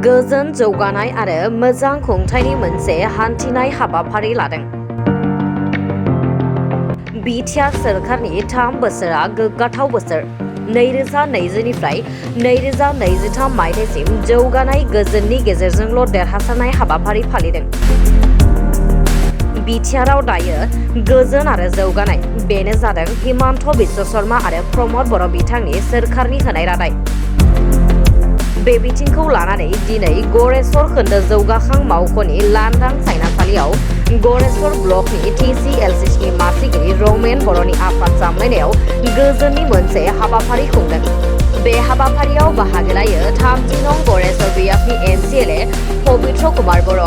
गोजोन जौगानाय आरो मोजां खुंथायनि मोनसे हान्थिनाय हाबाफारि लादों। बिटिआर सोरखारनि 3 बोसोरा गोग्गाथाव बोसोर। 2020 निफ्राय 2023 मायथाइसिम जौगानाय गोजोननि गेजेरजोंल' देरहासारनाय हाबाफारि फालिदों। बिटिआरआव दायो गोजोन आरो जौगानाय बेनो जादों हिमन्त बिश्व शर्मा आरो प्रमद बर' बिथांनि सोरखारनि होनाय रादाय। बे बिथिंखौ लानानै दिनै गरेस्वर खोन्दो जौगाखां मावख'नि लांदां सायनासालियाव गरेस्वर ब्लकनि TCLCनि मासिगिरि रमेन बर'नि आफाद सामलायनायाव गोजोननि मोनसे हाबाफारि खुंदों। बे हाबाफारियाव बाहागो लायो 30 नं गरेस्वर बियाबनि MCLA पबित्र कुमार बर'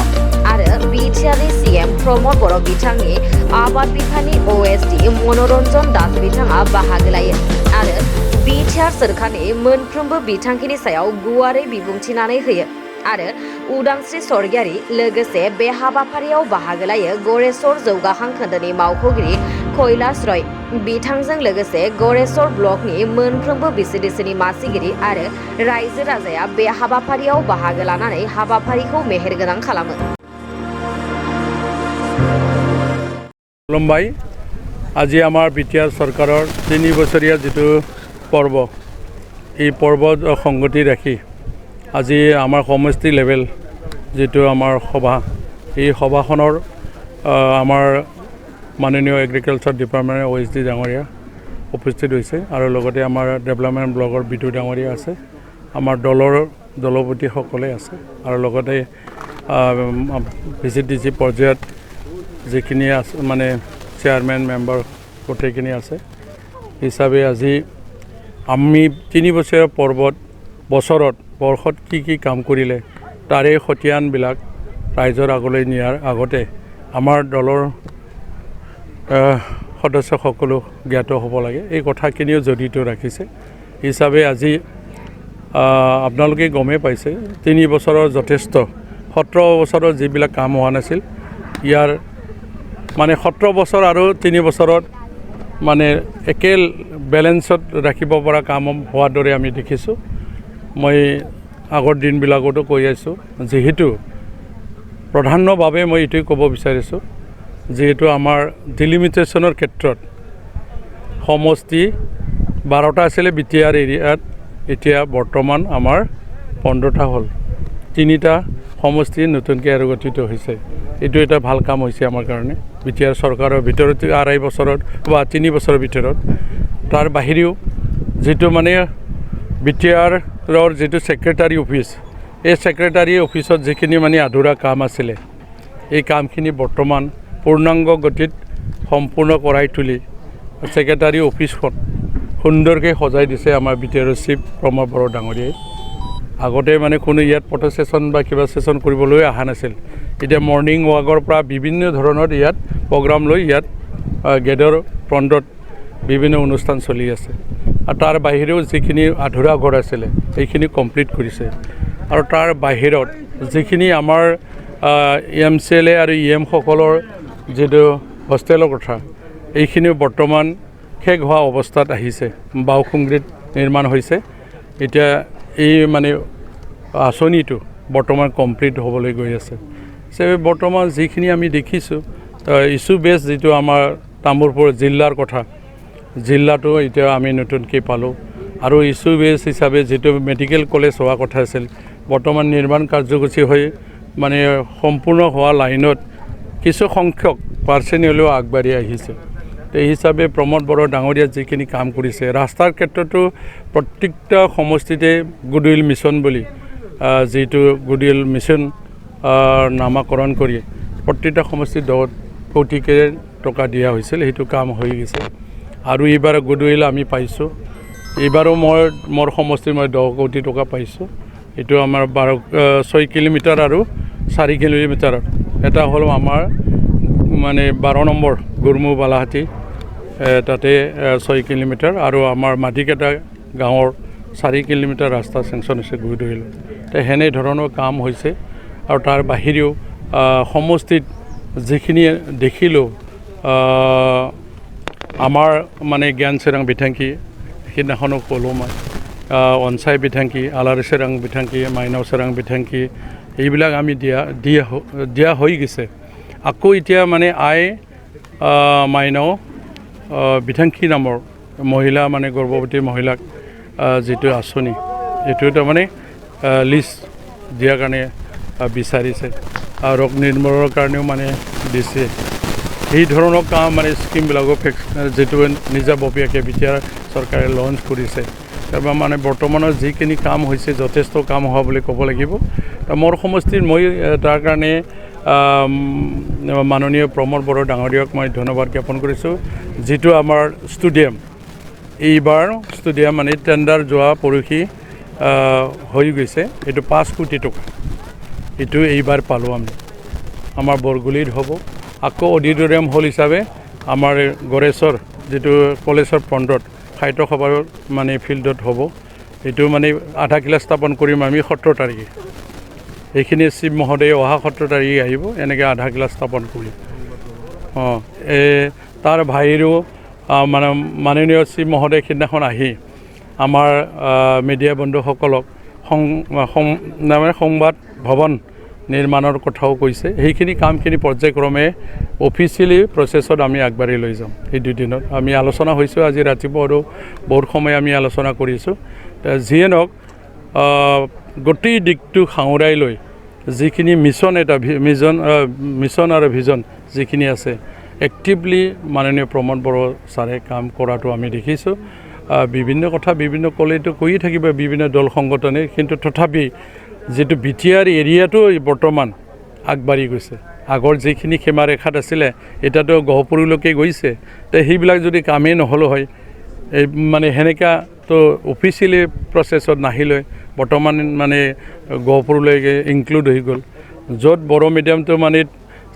आरो बिटिआरनि CM प्रमद बर' बिथांनि आबाद बिफाननि OSD मनरन्जन दास बिथाङा बाहागो लायो आरो बिटिआर सोरखारनि मोनफ्रोमबो बिथांखिनि सायाव गुवारै बिबुंथिनानै होयो आरो उदांस्रि सरगियारि लोगोसे बे हाबाफारियाव बाहागो लायो गरेस्वर जौगाखां खोन्दोनि मावख'गिरि कैलाश रय बिथांजों लोगोसे गरेस्वर ब्लकनि मोनफ्रोमबो बिसिडिसिनि मासिगिरि आरो रायजो राजाया बे हाबाफारियाव बाहागो लानानै हाबाफारिखौ मेहेरगोनां खालामो। खुलुमबाय। আজি আমাৰ বিটিআৰ চৰকাৰৰ 3 বছৰীয়া যিটো পৰ্ব এই পৰ্বত সংগতি ৰাখি আজি আমাৰ সমষ্টি লেভেল যিটো আমাৰ সভা এই সভাখনৰ আমাৰ মাননীয় এগ্ৰিকালচাৰ ডিপাৰ্টমেণ্টৰ OSD ডাঙৰীয়া উপস্থিত হৈছে আৰু লগতে আমাৰ ডেভেলপমেণ্ট ব্লকৰ বিটু ডাঙৰীয়া আছে, আমাৰ দলৰ দলপতিসকলে আছে আৰু লগতে VCDC পৰ্যায়ত যিখিনি আছে মানে চেয়াৰমেন মেম্বাৰ গোটেইখিনি আছে হিচাপে আজি আমি 3 বছৰীয়া বছৰত বৰ্ষত কি কাম কৰিলে তাৰে খতিয়ানবিলাক ৰাইজৰ আগলৈ নিয়াৰ আগতে আমাৰ দলৰ সদস্যসকলো জ্ঞাত হ'ব লাগে। এই কথাখিনিও জড়িত ৰাখিছে হিচাপে আজি আপোনালোকে গমেই পাইছে 3 বছৰৰ যথেষ্ট 17 বছৰৰ যিবিলাক কাম হোৱা নাছিল ইয়াৰ মানে 17 বছৰ আৰু 3 বছৰত মানে একেল বেলেঞ্চত ৰাখিব পৰা কাম হোৱাৰ দৰে আমি দেখিছোঁ। মই আগৰ দিনবিলাকতো কৈ আছোঁ যিহেতু প্ৰধানভাৱে মই এইটোৱে ক'ব বিচাৰিছোঁ যিহেতু আমাৰ ডিলিমিটেশ্যনৰ ক্ষেত্ৰত সমষ্টি 12টা আছিলে বিটিআৰ এৰিয়াত এতিয়া বৰ্তমান আমাৰ 15টা হ'ল। 3টা সমষ্টি নতুনকৈ আৰু গঠিত হৈছে। এইটো এটা ভাল কাম হৈছে আমাৰ কাৰণে বিটিআৰ চৰকাৰৰ ভিতৰত 2.5 বছৰত বা 3 বছৰৰ ভিতৰত। তাৰ বাহিৰেও যিটো মানে বিটিআৰৰ যিটো ছেক্ৰেটাৰী অফিচ এই ছেক্ৰেটাৰী অফিচত যিখিনি মানে আধৰুৱা কাম আছিলে এই কামখিনি বৰ্তমান পূৰ্ণাংগ গতিত সম্পূৰ্ণ কৰাই তুলি ছেক্ৰেটাৰী অফিচখন সুন্দৰকৈ সজাই দিছে আমাৰ বিটিআৰৰ চিফ প্ৰমদ বড়ো ডাঙৰীয়াই। আগতে মানে কোনো ইয়াত ফটো ছেশ্যন বা কিবা ছেশ্যন কৰিবলৈ অহা নাছিল। এতিয়া মৰ্ণিং ৱাকৰ পৰা বিভিন্ন ধৰণৰ ইয়াত প্ৰগ্ৰাম লৈ ইয়াত গেটৰ ফ্ৰণ্টত বিভিন্ন অনুষ্ঠান চলি আছে আৰু তাৰ বাহিৰেও যিখিনি আধৰুৱা ঘৰ আছিলে সেইখিনি কমপ্লিট কৰিছে আৰু তাৰ বাহিৰত যিখিনি আমাৰ MCLA আৰু EM সকলৰ যিটো হোষ্টেলৰ কথা এইখিনিও বৰ্তমান শেষ হোৱা অৱস্থাত আহিছে। বাওখুংগ্ৰিত নিৰ্মাণ হৈছে। এতিয়া এই মানে আঁচনিটো বৰ্তমান কমপ্লিট হ'বলৈ গৈ আছে। বৰ্তমান যিখিনি আমি দেখিছোঁ ইছ্যু বেছ যিটো আমাৰ তামোলপুৰ জিলাৰ কথা জিলাটো এতিয়া আমি নতুনকৈ পালোঁ আৰু ইছ্যু বেছ হিচাপে যিটো মেডিকেল কলেজ হোৱা কথা আছিল বৰ্তমান নিৰ্মাণ কাৰ্যসূচী হৈ মানে সম্পূৰ্ণ হোৱা লাইনত কিছু সংখ্যক পাৰ্চেণ্ট হ'লেও আগবাঢ়ি আহিছে। এই হিচাপে প্ৰমদ বড়ো ডাঙৰীয়া যিখিনি কাম কৰিছে ৰাস্তাৰ ক্ষেত্ৰতো প্ৰত্যেকটা সমষ্টিতে গুডউইল মিছন বুলি যিটো গুডউইল মিছন নামাকৰণ কৰি প্ৰত্যেকটা সমষ্টিত 10 কোটিকে টকা দিয়া হৈছিল। সেইটো কাম হৈ গৈছে আৰু এইবাৰ গুডউইল আমি পাইছোঁ। এইবাৰো মোৰ সমষ্টিত মই 10 কোটি টকা পাইছোঁ। এইটো আমাৰ 6 কিলোমিটাৰ আৰু 4 কিলোমিটাৰ এটা হ'ল আমাৰ মানে 12 নম্বৰ গুৰমু বালাহাটী তাতে 6 কিলোমিটাৰ আৰু আমাৰ মাটিকেটা গাঁৱৰ 4 কিলোমিটাৰ ৰাস্তা চেংচন হৈছে গুডউইল। সেনে ধৰণৰ কাম হৈছে আৰু তাৰ বাহিৰেও সমষ্টিত যিখিনি দেখিলোঁ আমাৰ মানে জ্ঞান চেৰাং বিথাংকি সেইদিনাখনো ক'লোঁ মই অনচাই বিথাংকি আলাৰি চেৰাং বিথাংকি মাইনাও চেৰাং বিথাংকি এইবিলাক আমি দিয়া হৈ গৈছে আকৌ এতিয়া মানে মাইনাও বিথাংকি নামৰ মহিলা মানে গৰ্ভৱতী মহিলাক যিটো আঁচনি এইটো তাৰমানে লিষ্ট দিয়াৰ কাৰণে বিচাৰিছে ৰোগ নিৰ্মূলৰ কাৰণেও মানে দিছে এই ধৰণৰ কাম মানে স্কিমবিলাকো যিটো নিজাববীয়াকৈ বিটিআৰ চৰকাৰে লঞ্চ কৰিছে তাৰপৰা মানে বৰ্তমানৰ যিখিনি কাম হৈছে যথেষ্ট কাম হোৱা বুলি ক'ব লাগিব মোৰ সমষ্টিত মই তাৰ কাৰণে মাননীয় প্ৰমোদ বড়ো ডাঙৰীয়াক মই ধন্যবাদ জ্ঞাপন কৰিছোঁ যিটো আমাৰ ষ্টেডিয়াম এইবাৰ ষ্টেডিয়াম মানে টেণ্ডাৰ যোৱা পৰহি হৈ গৈছে এইটো 5 কোটি টকা এইটো এইবাৰ পালোঁ আমি আমাৰ বৰগুলিত হ'ব আকৌ অডিটৰিয়াম হল হিচাপে আমাৰ গড়েশ্বৰ যিটো কলেজৰ ফ্ৰণ্টত সাহিত্য সভাৰ মানে ফিল্ডত হ'ব এইটো মানে আধা কিলা স্থাপন কৰিম আমি 17 তাৰিখে এইখিনি শিৱ মহোদয়ে অহা 17 তাৰিখে আহিব এনেকৈ আধা কিলা স্থাপন কৰিম তাৰ ভাইৰো মানে মাননীয় শিৱ মহোদয় সিদিনাখন আহি আমাৰ মিডিয়া বন্ধুসকলক সংবাদ ভৱন নিৰ্মাণৰ কথাও কৈছে সেইখিনি কামখিনি পৰ্যায়ক্ৰমে অফিচিয়েলি প্ৰচেছত আমি আগবাঢ়ি লৈ যাম এই দুদিনত আমি আলোচনা হৈছোঁ আজি ৰাতিপুৱা আৰু বহুত সময় আমি আলোচনা কৰিছোঁ যিয়ে নহওক গোটেই দিশটো সাঙুৰাই লৈ যিখিনি মিছন আৰু ভিজন যিখিনি আছে এক্টিভলি মাননীয় প্ৰমোদ বড়ো ছাৰে কাম কৰাটো আমি দেখিছোঁ বিভিন্ন কথা বিভিন্ন ক'লেতো কৈয়ে থাকিব বিভিন্ন দল সংগঠনে কিন্তু তথাপি যিটো বিটিআৰ এৰিয়াটো বৰ্তমান আগবাঢ়ি গৈছে আগৰ যিখিনি সীমাৰেখাত আছিলে এতিয়াতো গহপুৰলৈকে গৈছে তো সেইবিলাক যদি কামেই নহ'লো হয় এই মানে সেনেকা তো অফিচিয়েলি প্ৰচেছত নাহিলৈ বৰ্তমান মানে গহপুৰলৈকে ইনক্লুড হৈ গ'ল য'ত বড়ো মিডিয়ামটো মানে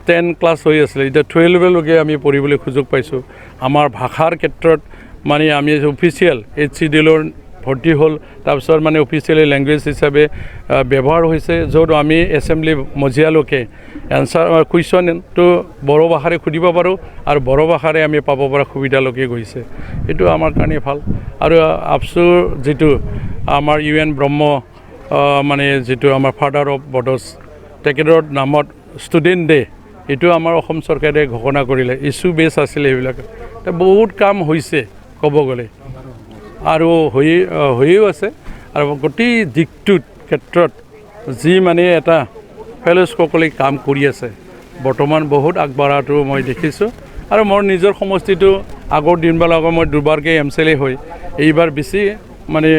10 ক্লাছ হৈ আছিলে এতিয়া 12লৈকে আমি পঢ়িবলৈ সুযোগ পাইছোঁ আমাৰ ভাষাৰ ক্ষেত্ৰত মানে আমি অফিচিয়েল HCDLৰ ভৰ্তি হ'ল তাৰপিছত মানে অফিচিয়েলি লেংগুৱেজ হিচাপে ব্যৱহাৰ হৈছে য'ত আমি এছেম্বলি মজিয়ালৈকে এনচাৰ কুৱেশ্যনটো বড়ো ভাষাৰে সুধিব পাৰোঁ আৰু বড়ো ভাষাৰে আমি পাব পৰা সুবিধালৈকে গৈছে এইটো আমাৰ কাৰণে ভাল আৰু আপচুৰ যিটো আমাৰ UN ব্ৰহ্ম মানে যিটো আমাৰ ফাদাৰ অফ বডোজ তেখেতৰ নামত ষ্টুডেণ্ট ডে এইটো আমাৰ অসম চৰকাৰে ঘোষণা কৰিলে ইছ্যু বেছ আছিলে এইবিলাক বহুত কাম হৈছে ক'ব গ'লে আৰু হৈও আছে আৰু গোটেই দিশটোত ক্ষেত্ৰত যি মানে এটা ফেলোসকলে কাম কৰি আছে বৰ্তমান বহুত আগবাঢ়াটো মই দেখিছোঁ আৰু মোৰ নিজৰ সমষ্টিটো আগৰ দিনবিলাকৰ মই দুবাৰকৈ MCLA হৈ এইবাৰ বেছি মানে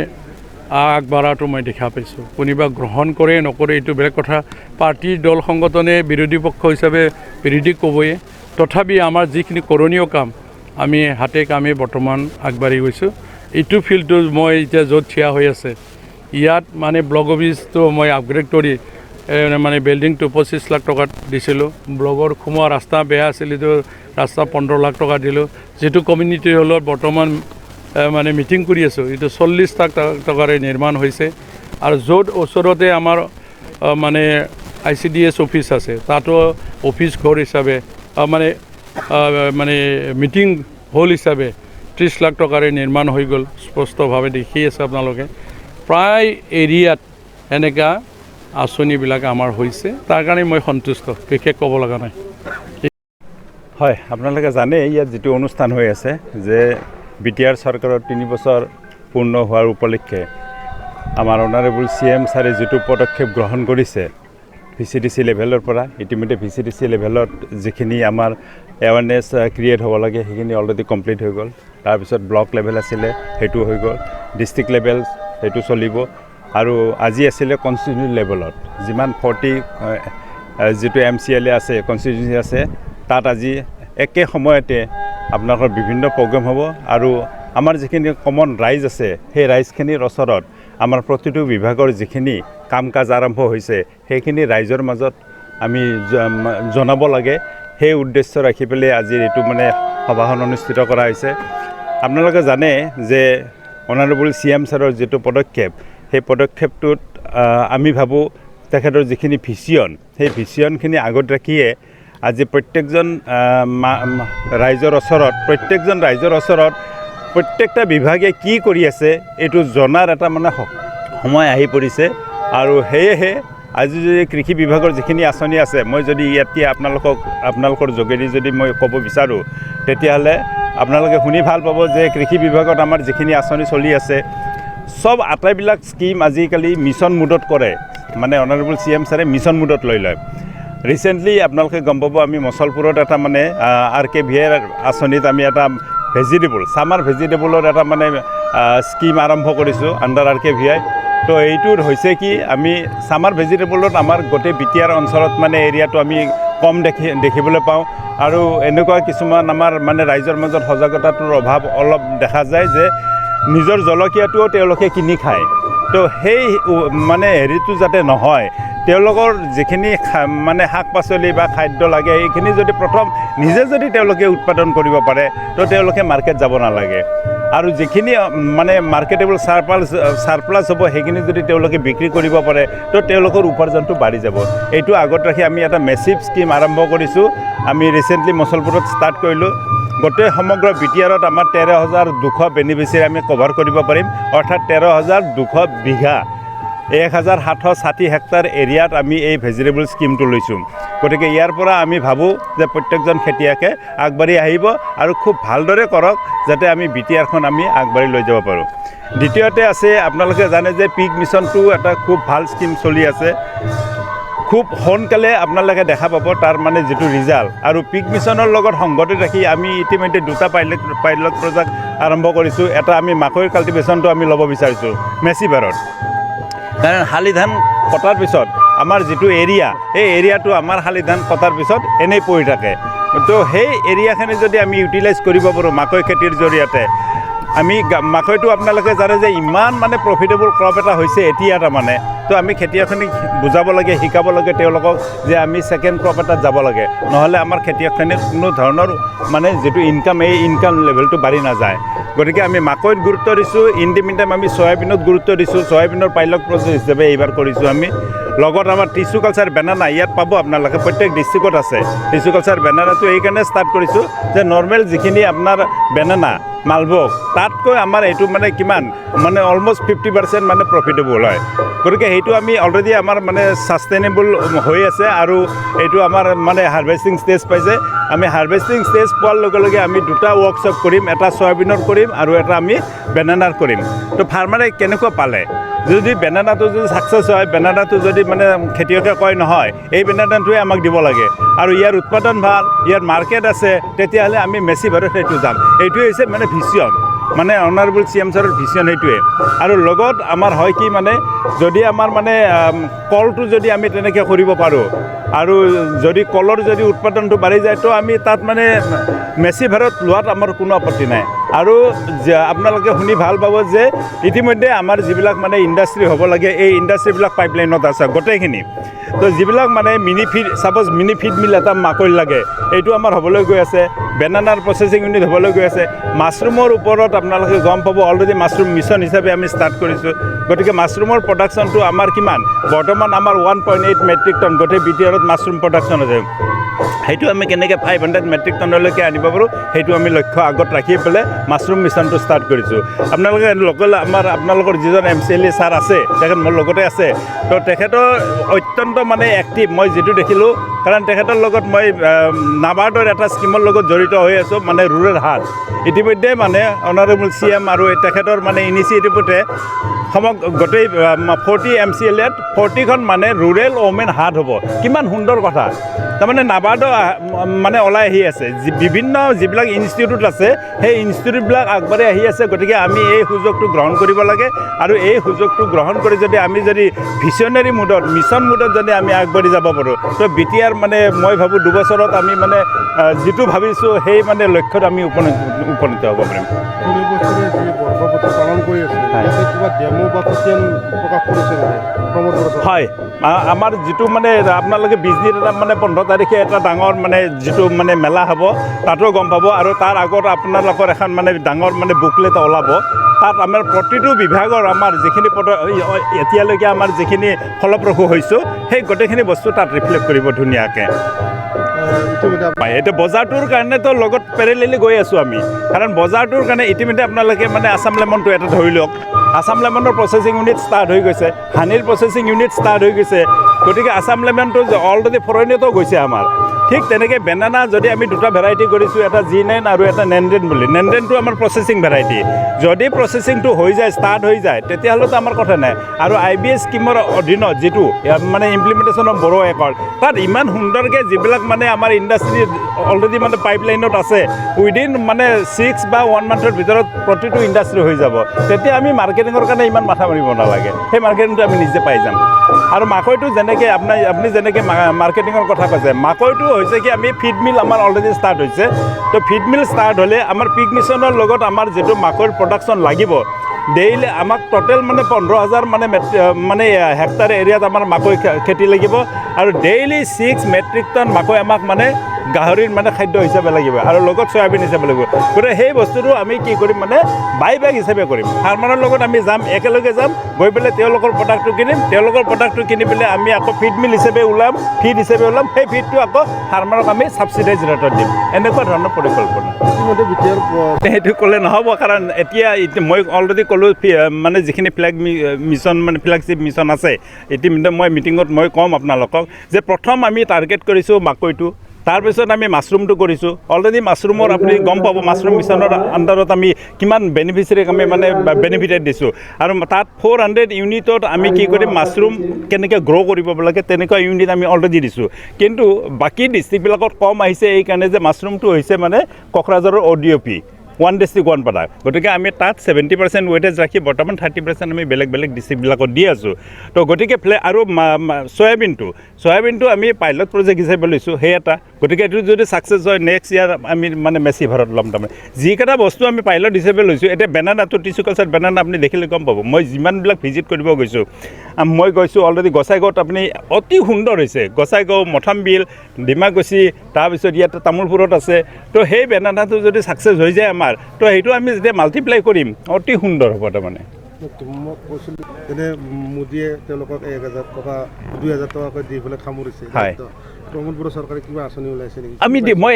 আগবাঢ়াটো মই দেখা পাইছোঁ কোনোবা গ্ৰহণ কৰে নকৰে এইটো বেলেগ কথা পাৰ্টীৰ দল সংগঠনে বিৰোধী পক্ষ হিচাপে বিৰোধী ক'বই তথাপি আমাৰ যিখিনি কৰণীয় কাম আমি হাতে কামে বৰ্তমান আগবাঢ়ি গৈছোঁ এইটো ফিল্ডটো মই এতিয়া য'ত থিয়া হৈ আছে ইয়াত মানে ব্লক অফিচটো মই আপগ্ৰেড কৰি মানে বিল্ডিংটো 25 লাখ টকাত দিছিলোঁ ব্লকৰ সোমোৱা ৰাস্তা বেয়া আছিল এইটো ৰাস্তা 15 লাখ টকা দিলোঁ যিটো কমিউনিটি হলত বৰ্তমান মানে মিটিং কৰি আছোঁ এইটো 40 লাখ টকাৰে নিৰ্মাণ হৈছে আৰু য'ত ওচৰতে আমাৰ মানে ICDS অফিচ আছে তাতো অফিচ ঘৰ হিচাপে মানে মিটিং হল হিচাপে 30 লাখ টকাৰে নিৰ্মাণ হৈ গ'ল স্পষ্টভাৱে দেখি আছে আপোনালোকে প্ৰায় এৰিয়াত এনেকুৱা আঁচনিবিলাক আমাৰ হৈছে তাৰ কাৰণে মই সন্তুষ্ট বিশেষ ক'ব লগা নাই হয় আপোনালোকে জানে ইয়াত যিটো অনুষ্ঠান হৈ আছে যে বিটিআৰ চৰকাৰৰ 3 বছৰ পূৰ্ণ হোৱাৰ উপলক্ষে আমাৰ অনাৰেবল CM ছাৰে যিটো পদক্ষেপ গ্ৰহণ কৰিছে VCDC লেভেলৰ পৰা ইতিমধ্যে VCDC লেভেলত যিখিনি আমাৰ এৱাৰনেছ ক্ৰিয়েট হ'ব লাগে সেইখিনি অলৰেডি কমপ্লিট হৈ গ'ল তাৰপিছত ব্লক লেভেল আছিলে সেইটো হৈ গ'ল ডিষ্ট্ৰিক্ট লেভেল সেইটো চলিব আৰু আজি আছিলে কনষ্টিটিউচন লেভেলত যিমান 40 যিটো MCLA আছে কনষ্টিটিউচন আছে তাত আজি একে সময়তে আপোনালোকৰ বিভিন্ন প্ৰগ্ৰেম হ'ব আৰু আমাৰ যিখিনি কমন ৰাইজ আছে সেই ৰাইজখিনিৰ ওচৰত আমাৰ প্ৰতিটো বিভাগৰ যিখিনি কাম কাজ আৰম্ভ হৈছে সেইখিনি ৰাইজৰ মাজত আমি জনাব লাগে সেই উদ্দেশ্য ৰাখি পেলাই আজি এইটো মানে সভাখন অনুষ্ঠিত কৰা হৈছে আপোনালোকে জানে যে অনাৰেবল CM ছাৰৰ যিটো পদক্ষেপ সেই পদক্ষেপটোত আমি ভাবোঁ তেখেতৰ যিখিনি ভিচিয়ন সেই ভিচিয়নখিনি আগত ৰাখিয়ে আজি প্ৰত্যেকজন ৰাইজৰ ওচৰত প্ৰত্যেকটা বিভাগে কি কৰি আছে এইটো জনাৰ এটা মানে সময় আহি পৰিছে আৰু সেয়েহে আজি যদি কৃষি বিভাগৰ যিখিনি আঁচনি আছে মই যদি এতিয়া আপোনালোকৰ যোগেদি যদি মই ক'ব বিচাৰোঁ তেতিয়াহ'লে আপোনালোকে শুনি ভাল পাব যে কৃষি বিভাগত আমাৰ যিখিনি আঁচনি চলি আছে সব আটাইবিলাক স্কিম আজিকালি মিছন মুডত কৰে মানে অনাৰেবল CM ছাৰে মিছন মুডত লৈ লয় ৰিচেণ্টলি আপোনালোকে গম পাব আমি মছলপুৰত এটা মানে RKVৰ আঁচনিত আমি এটা ছামাৰ ভেজিটেবলৰ এটা মানে স্কিম আৰম্ভ কৰিছোঁ আণ্ডাৰ RKVI তো এইটোৰ হৈছে কি আমি ছামাৰ ভেজিটেবলত আমাৰ গোটেই BTR অঞ্চলত মানে এৰিয়াটো আমি কম দেখিবলৈ পাওঁ আৰু এনেকুৱা কিছুমান আমাৰ মানে ৰাইজৰ মাজত সজাগতাটোৰ অভাৱ অলপ দেখা যায় যে নিজৰ জলকীয়াটোও তেওঁলোকে কিনি খায় তো সেই মানে হেৰিটো যাতে নহয় তেওঁলোকৰ যিখিনি মানে শাক পাচলি বা খাদ্য লাগে এইখিনি যদি প্ৰথম নিজে যদি তেওঁলোকে উৎপাদন কৰিব পাৰে তো তেওঁলোকে মাৰ্কেট যাব নালাগে আৰু যিখিনি মানে মাৰ্কেটেবল সাৰপ্লাছ হ'ব সেইখিনি যদি তেওঁলোকে বিক্ৰী কৰিব পাৰে তো তেওঁলোকৰ উপাৰ্জনটো বাঢ়ি যাব এইটো আগত ৰাখি আমি এটা মেচিভ স্কিম আৰম্ভ কৰিছোঁ আমি ৰিচেণ্টলি মছলপুৰত ষ্টাৰ্ট কৰিলোঁ গোটেই সমগ্ৰ BTRত আমাৰ 13,200 বেনিফিচিয়াৰী আমি কভাৰ কৰিব পাৰিম অৰ্থাৎ 13,200 বিঘা 1,760 হেক্টৰ এৰিয়াত আমি এই ভেজিটেবল স্কিমটো লৈছোঁ গতিকে ইয়াৰ পৰা আমি ভাবোঁ যে প্ৰত্যেকজন খেতিয়কে আগবাঢ়ি আহিব আৰু খুব ভালদৰে কৰক যাতে আমি BTRখন আমি আগবাঢ়ি লৈ যাব পাৰোঁ দ্বিতীয়তে আছে আপোনালোকে জানে যে পিক মিছনটো এটা খুব ভাল স্কিম চলি আছে খুব সোনকালে আপোনালোকে দেখা পাব তাৰ মানে যিটো ৰিজাল্ট আৰু পিক মিছনৰ লগত সংগতি ৰাখি আমি ইতিমধ্যে দুটা পাইলট প্ৰজেক্ট আৰম্ভ কৰিছোঁ এটা আমি মাকৈ কাল্টিভেশ্যনটো আমি ল'ব বিচাৰিছোঁ মেচিভাৰত কাৰণ শালি ধান কটাৰ পিছত আমাৰ যিটো এৰিয়া এই এৰিয়াটো আমাৰ শালি ধান কটাৰ পিছত এনেই পৰি থাকে তো সেই এৰিয়াখিনি যদি আমি ইউটিলাইজ কৰিব পাৰোঁ মাকৈ খেতিৰ জৰিয়তে আমি মাকৈটো আপোনালোকে জানে যে ইমান মানে প্ৰফিটেবল ক্ৰপ এটা হৈছে এতিয়া তাৰমানে তো আমি খেতিয়কখিনিক বুজাব লাগে শিকাব লাগে তেওঁলোকক যে আমি ছেকেণ্ড ক্ৰপ এটাত যাব লাগে নহ'লে আমাৰ খেতিয়কখিনিৰ কোনো ধৰণৰ মানে যিটো ইনকাম এই ইনকাম লেভেলটো বাঢ়ি নাযায় গতিকে আমি মাকৈত গুৰুত্ব দিছোঁ ইন দি মিন টাইম আমি চয়াবিনত গুৰুত্ব দিছোঁ চয়াবিনৰ পাইলট প্ৰজেক্ট হিচাপে এইবাৰ কৰিছোঁ আমি লগত আমাৰ টিচু কালচাৰ বেনানা ইয়াত পাব আপোনালোকে প্ৰত্যেক ডিষ্ট্ৰিক্টত আছে টিচু কালচাৰ বেনানাটো এইকাৰণে ষ্টাৰ্ট কৰিছোঁ যে নৰ্মেল যিখিনি আপোনাৰ বেনানা মালভোগ তাতকৈ আমাৰ এইটো মানে কিমান মানে অলমষ্ট 50% মানে প্ৰফিটেবল হয় গতিকে সেইটো আমি অলৰেডি আমাৰ মানে ছাষ্টেইনেবল হৈ আছে আৰু এইটো আমাৰ মানে হাৰ্ভেষ্টিং ষ্টেজ পাইছে আমি হাৰ্ভেষ্টিং ষ্টেজ পোৱাৰ লগে লগে আমি দুটা ৱৰ্কশ্বপ কৰিম এটা চয়াবিনৰ কৰিম আৰু এটা আমি বেনানাৰ কৰিম তো ফাৰ্মাৰে কেনেকুৱা পালে যদি বেনানাটো যদি ছাকচেছ হয় বেনানাটো যদি মানে খেতিয়কে কয় নহয় এই বেনানাটোৱে আমাক দিব লাগে আৰু ইয়াৰ উৎপাদন ভাল ইয়াৰ মাৰ্কেট আছে তেতিয়াহ'লে আমি মেচিভাৰত সেইটো যাম এইটোৱে হৈছে মানে ভিজন মানে অনাৰেবল CM ছাৰৰ ভিজন সেইটোৱে আৰু লগত আমাৰ হয় কি মানে যদি আমাৰ মানে কলটো যদি আমি তেনেকৈ কৰিব পাৰোঁ আৰু যদি কলৰ যদি উৎপাদনটো বাঢ়ি যায় তো আমি তাত মানে মেচিভাৰত লোৱাত আমাৰ কোনো আপত্তি নাই আৰু আপোনালোকে শুনি ভাল পাব যে ইতিমধ্যে আমাৰ যিবিলাক মানে ইণ্ডাষ্ট্ৰী হ'ব লাগে এই ইণ্ডাষ্ট্ৰীবিলাক পাইপলাইনত আছে গোটেইখিনি তো যিবিলাক মানে মিনি ফিড মিল এটা মাকৈ লাগে এইটো আমাৰ হ'বলৈ গৈ আছে বেনানাৰ প্ৰচেছিং ইউনিট হ'বলৈ গৈ আছে মাছৰুমৰ ওপৰত আপোনালোকে গম পাব অলৰেডি মাছৰুম মিছন হিচাপে আমি ষ্টাৰ্ট কৰিছোঁ গতিকে মাছৰুমৰ প্ৰডাকশ্যনটো আমাৰ কিমান বৰ্তমান আমাৰ 1.8 মেট্ৰিক টন গোটেই BTRত মাছৰুম প্ৰডাকশ্যন আছে সেইটো আমি কেনেকৈ 500 মেট্ৰিক টনলৈকে আনিব পাৰোঁ সেইটো আমি লক্ষ্য আগত ৰাখি পেলাই মাছৰুম মিছনটো ষ্টাৰ্ট কৰিছোঁ আপোনালোকে আপোনালোকৰ যিজন MCLA ছাৰ আছে তেখেত মোৰ লগতে আছে তো তেখেতৰ অত্যন্ত মানে এক্টিভ মই যিটো দেখিলোঁ কাৰণ তেখেতৰ লগত মই নাবাৰ্ডৰ এটা স্কিমৰ লগত জড়িত হৈ আছোঁ মানে ৰুৰেল হাট ইতিমধ্যে মানে অনাৰেবল CM আৰু তেখেতৰ মানে ইনিচিয়েটিভতে গোটেই 40 MCLAত 40খন মানে ৰুৰেল ওমেন হাট হ'ব কিমান সুন্দৰ কথা তাৰমানে নাবাৰ্ডৰ মানে ওলাই আহি আছে বিভিন্ন যিবিলাক ইনষ্টিটিউট আছে সেই ইনষ্টিটিউটবিলাক আগবাঢ়ি আহি আছে গতিকে আমি এই সুযোগটো গ্ৰহণ কৰিব লাগে আৰু এই সুযোগটো গ্ৰহণ কৰি যদি আমি যদি ভিছনেৰী মুডত মিছন মুডত যদি আমি আগবাঢ়ি যাব পাৰোঁ তো BTR মানে মই ভাবোঁ 2 বছৰত আমি মানে যিটো ভাবিছোঁ সেই মানে লক্ষ্যত আমি উপনীত হ'ব পাৰিম হয় আমাৰ যিটো মানে আপোনালোকে 20 দিন এটা মানে 15 তাৰিখে এটা ডাঙৰ মানে যিটো মানে মেলা হ'ব তাতো গম পাব আৰু তাৰ আগত আপোনালোকৰ এখন মানে ডাঙৰ মানে বুকলেট ওলাব তাত আমাৰ প্ৰতিটো বিভাগৰ আমাৰ যিখিনি এতিয়ালৈকে আমাৰ যিখিনি ফলপ্ৰসূ হৈছোঁ সেই গোটেইখিনি বস্তু তাত ৰিফ্লেক্ট কৰিব ধুনীয়াকৈ ইতিমধ্যে এতিয়া বজাৰটোৰ কাৰণেতো লগত পেৰেলেলি গৈ আছোঁ আমি, কাৰণ বজাৰটোৰ কাৰণে ইতিমধ্যে আপোনালোকে মানে আছাম লেমনটো এটা ধৰি লওক, আছাম লেমনৰ প্ৰচেছিং ইউনিট ষ্টাৰ্ট হৈ গৈছে, হানিৰ প্ৰচেছিং ইউনিট ষ্টাৰ্ট হৈ গৈছে, গতিকে আছাম লেমনটো অলৰেডি ফৰেইনতো গৈছে আমাৰ। ঠিক তেনেকৈ বেনানা যদি আমি দুটা ভেৰাইটি কৰিছোঁ, এটা G9 আৰু এটা নেনডেন বুলি, নেনডেনটো আমাৰ প্ৰচেছিং ভেৰাইটি, যদি প্ৰচেছিংটো হৈ যায় ষ্টাৰ্ট হৈ যায় তেতিয়াহ'লেতো আমাৰ কথা নাই। আৰু IBS স্কিমৰ অধীনত যিটো মানে ইমপ্লিমেণ্টেশ্যন অফ বড়ো একৰ্ড, তাত ইমান সুন্দৰকৈ যিবিলাক মানে আমাৰ ইণ্ডাষ্ট্ৰী অলৰেডি মানে পাইপলাইনত আছে, উইদিন মানে 6 বা 1 মান্থৰ ভিতৰত প্ৰতিটো ইণ্ডাষ্ট্ৰী হৈ যাব, তেতিয়া আমি মাৰ্কেটিঙৰ কাৰণে ইমান মাথা মাৰিব নালাগে, সেই মাৰ্কেটিংটো আমি নিজে পাই যাম। আৰু মাকৈটো যেনেকৈ আপুনি যেনেকৈ মাৰ্কেটিঙৰ কথা কৈছে, মাকৈটো হৈছে কি আমি ফিড মিল আমাৰ অলৰেডি ষ্টাৰ্ট হৈছে, তো ফিড মিল ষ্টাৰ্ট হ'লে আমাৰ পিক মিছনৰ লগত আমাৰ যিটো মাকৈৰ প্ৰডাকশ্যন লাগিব, ডেইলি আমাক টোটেল মানে 15,000 মানে হেক্টাৰ এৰিয়াত আমাৰ মাকৈ খেতি লাগিব, আৰু ডেইলি 6 মেট্ৰিক টন মাকৈ আমাক মানে গাহৰিৰ মানে খাদ্য হিচাপে লাগিব, আৰু লগত চয়াবিন হিচাপে লাগিব। গতিকে সেই বস্তুটো আমি কি কৰিম মানে বাই বেগ হিচাপে কৰিম, ফাৰ্মাৰৰ লগত আমি যাম, একেলগে যাম, গৈ পেলাই তেওঁলোকৰ প্ৰডাক্টটো কিনিম, তেওঁলোকৰ প্ৰডাক্টটো কিনি পেলাই আমি আকৌ ফিড মিল হিচাপে ওলাম, ফিড হিচাপে ওলাম, সেই ফিডটো আকৌ ফাৰ্মাৰক আমি ছাবচিডাইজ ৰেটত দিম, এনেকুৱা ধৰণৰ পৰিকল্পনা। সেইটো ক'লে নহ'ব, কাৰণ এতিয়া মই অলৰেডি ক'লোঁ মানে যিখিনি ফ্লেগশ্বিপ মিছন আছে, ইতিমধ্যে মই মিটিঙত মই ক'ম আপোনালোকক যে প্ৰথম আমি টাৰ্গেট কৰিছোঁ মাকৈটো, তাৰপিছত আমি মাছৰুমটো কৰিছোঁ। অলৰেডি মাছৰুমৰ আপুনি গম পাব, মাছৰুম মিছনৰ আণ্ডাৰত আমি কিমান বেনিফিচিয়াৰীক আমি মানে বেনিফিটেড দিছোঁ, আৰু তাত 400 ইউনিটত আমি কি কৰিম, মাছৰুম কেনেকৈ গ্ৰ' কৰিব লাগে তেনেকুৱা ইউনিট আমি অলৰেডি দিছোঁ। কিন্তু বাকী ডিষ্ট্ৰিক্টবিলাকত কম আহিছে এইকাৰণে যে মাছৰুমটো হৈছে মানে কোকৰাঝাৰৰ ODOP, 1 ডিষ্ট্ৰিক্ট 1 প্ৰডাক্ট, গতিকে আমি তাত 70% ৱেটেজ ৰাখি বৰ্তমান 30% আমি বেলেগ বেলেগ ডিষ্ট্ৰিক্টবিলাকত দি আছোঁ। তো গতিকে আৰু চয়াবিনটো আমি পাইলট প্ৰজেক্ট হিচাপে লৈছোঁ, সেই এটা, গতিকে এইটো যদি ছাকচেছ হয় নেক্সট ইয়াৰ আমি মানে মেচি ভাৰত ল'ম। তাৰমানে যিকেইটা বস্তু আমি পাইলট হিচাপে লৈছোঁ, এতিয়া বেনানাটো টিচু কালচাৰ বেনানা আপুনি দেখিলে গম পাব। মই যিমানবিলাক ভিজিট কৰিব গৈছোঁ, মই গৈছোঁ অলৰেডি গোসাইগাঁৱত, আপুনি অতি সুন্দৰ হৈছে, গোসাইগাঁও, মথামবিল, ডিমাকুছী, তাৰপিছত ইয়াতে তামোলপুৰত আছে। তো সেই বেনানাটো যদি ছাকচেছ হৈ যায় আমাৰ, তো সেইটো আমি যেতিয়া মাল্টিপ্লাই কৰিম অতি সুন্দৰ হ'ব। তাৰমানে মই কৈছিলোঁ যেনে মোদীয়ে তেওঁলোকক 1,000 টকা 2,000 টকাকৈ দি পেলাই সামৰিছে, প্ৰমোদ বড়ো চৰকাৰে কিবা আঁচনি ওলাইছে নেকি? মই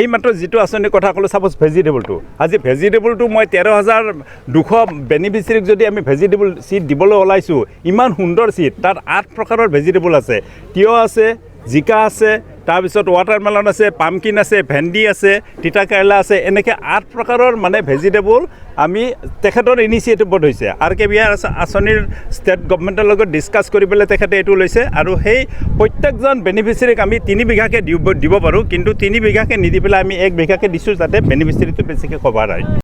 এই মাত্ৰ যিটো আঁচনিৰ কথা ক'লোঁ, ছাপ'জ ভেজিটেবলটো, আজি ভেজিটেবলটো মই 13,200 বেনিফিচিয়াৰীক যদি আমি ভেজিটেবল চিট দিবলৈ ওলাইছোঁ, ইমান সুন্দৰ চিট, তাত 8 প্ৰকাৰৰ ভেজিটেবল আছে, তিয়ঁহ আছে, জিকা আছে, তাৰপিছত ৱাটাৰমেলন আছে, পামকিন আছে, ভেন্দি আছে, তিতা কেৰেলা আছে, এনেকৈ 8 প্ৰকাৰৰ মানে ভেজিটেবল আমি তেখেতৰ ইনিচিয়েটিভত হৈছে। RKBR আঁচনিৰ ষ্টেট গভমেণ্টৰ লগত ডিছকাছ কৰি পেলাই তেখেতে এইটো লৈছে, আৰু সেই প্ৰত্যেকজন বেনিফিচিয়াৰীক আমি 3 বিঘাকৈ দিব পাৰোঁ, কিন্তু 3 বিঘাকৈ নিদি পেলাই আমি 1 বিঘাকৈ দিছোঁ, যাতে বেনিফিচিয়াৰীটো বেছিকৈ কভাৰ হয়।